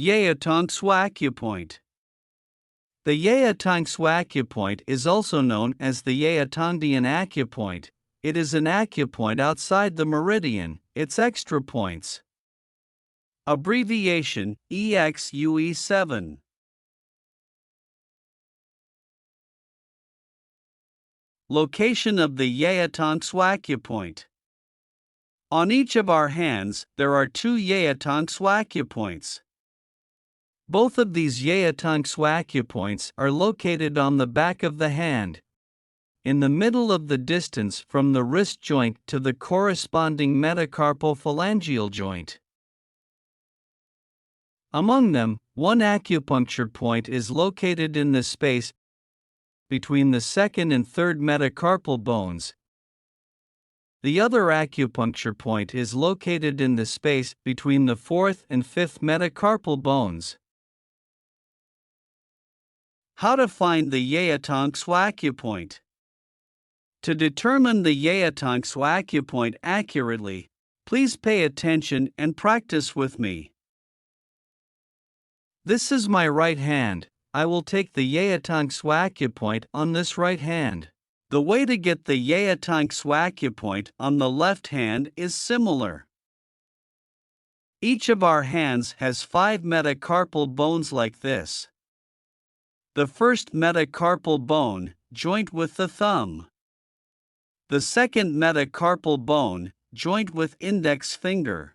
Yaotonsu acupoint. The Yaotonsu acupoint is also known as the Yaotondian acupoint. It is an acupoint outside the meridian, its extra points. Abbreviation EXUE7. Location of the Yaotonsu acupoint. On each of our hands, there are 2 Yaotonsu acupoints. Both of these Yaotonsu acupoints are located on the back of the hand, in the middle of the distance from the wrist joint to the corresponding metacarpophalangeal joint. Among them, one acupuncture point is located in the space between the second and third metacarpal bones. The other acupuncture point is located in the space between the fourth and fifth metacarpal bones. How to find the Yaotonsu acupoint. To determine the Yaotonsu acupoint accurately, please pay attention and practice with me. This is my right hand. I will take the Yaotonsu acupoint on this right hand. The way to get the Yaotonsu acupoint on the left hand is similar. Each of our hands has 5 metacarpal bones like this. The first metacarpal bone, joint with the thumb. The second metacarpal bone, joint with index finger.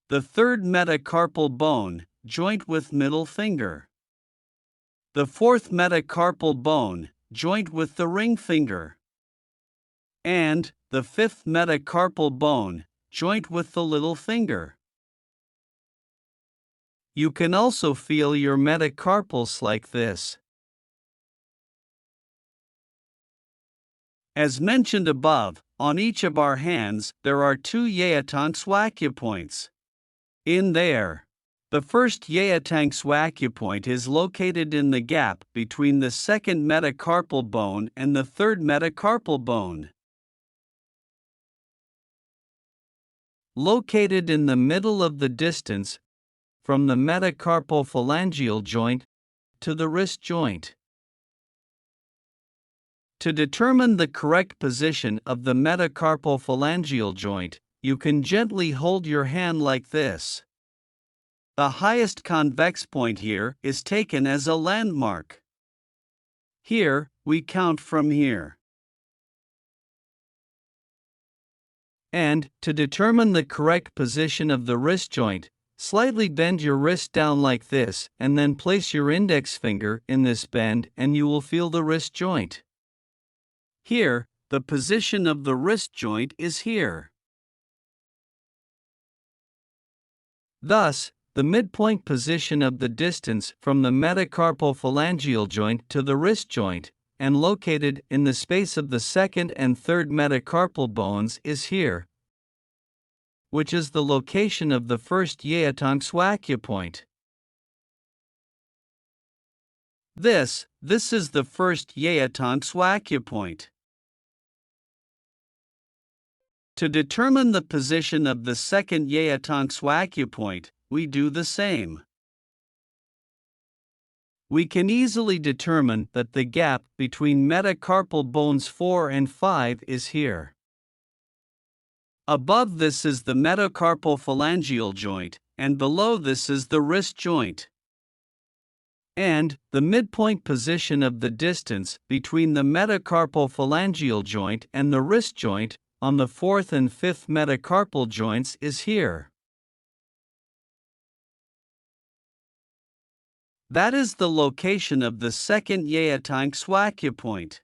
The third metacarpal bone, joint with middle finger. The fourth metacarpal bone, joint with the ring finger. And the fifth metacarpal bone, joint with the little finger. You can also feel your metacarpals like this. As mentioned above, on each of our hands there are 2 Yaotonsu acupoints. In there, the first Yaotonsu acupoint is located in the gap between the second metacarpal bone and the third metacarpal bone. Located in the middle of the distance from the metacarpophalangeal joint to the wrist joint. To determine the correct position of the metacarpophalangeal joint, you can gently hold your hand like this. The highest convex point here is taken as a landmark. Here, we count from here. And, to determine the correct position of the wrist joint, slightly bend your wrist down like this and then place your index finger in this bend and you will feel the wrist joint. Here, the position of the wrist joint is here. Thus, the midpoint position of the distance from the metacarpophalangeal joint to the wrist joint, and located in the space of the second and third metacarpal bones, is here, which is the location of the first Yaotonsu acupoint. This is the first Yaotonsu acupoint. To determine the position of the second Yaotonsu acupoint, we do the same. We can easily determine that the gap between metacarpal bones 4 and 5 is here. Above this is the metacarpophalangeal joint, and below this is the wrist joint. And the midpoint position of the distance between the metacarpophalangeal joint and the wrist joint on the 4th and 5th metacarpal joints is here. That is the location of the second Yaotonsu acupoint.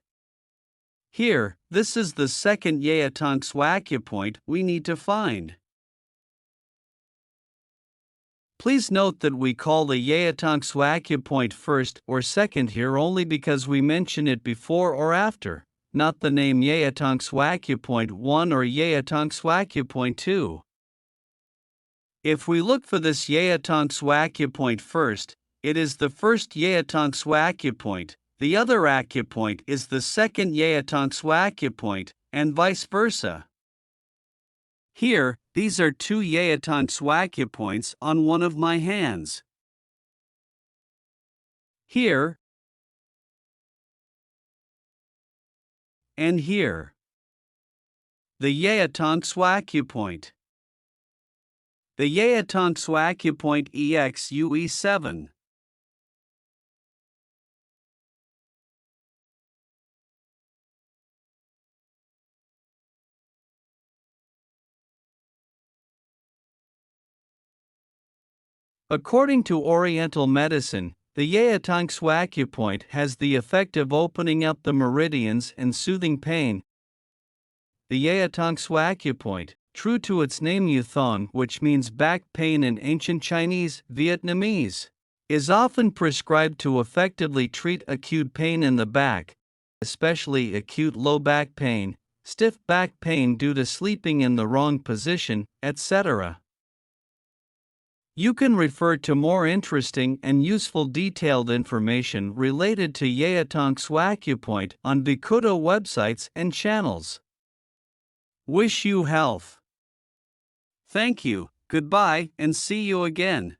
Here, this is the second Yaotonsu acupoint we need to find. Please note that we call the Yaotonsu acupoint first or second here only because we mention it before or after, not the name Yaotonsu acupoint 1 or Yaotonsu acupoint 2. If we look for this Yaotonsu acupoint first, it is the first Yaotonsu acupoint, the other acupoint is the second Yaotonsu acupoint, and vice versa. Here, these are 2 Yaotongue acupoints on one of my hands. Here and here. The Yaotongue acupoint. The Yaotongue acupoint EXUE7. According to Oriental medicine, the Yaotongue acupoint has the effect of opening up the meridians and soothing pain. The Yaotongue acupoint, true to its name Yuthong, which means back pain in ancient Chinese, Vietnamese, is often prescribed to effectively treat acute pain in the back, especially acute low back pain, stiff back pain due to sleeping in the wrong position, etc. You can refer to more interesting and useful detailed information related to Yaotongue acupoint on Bikudo websites and channels. Wish you health. Thank you, goodbye, and see you again.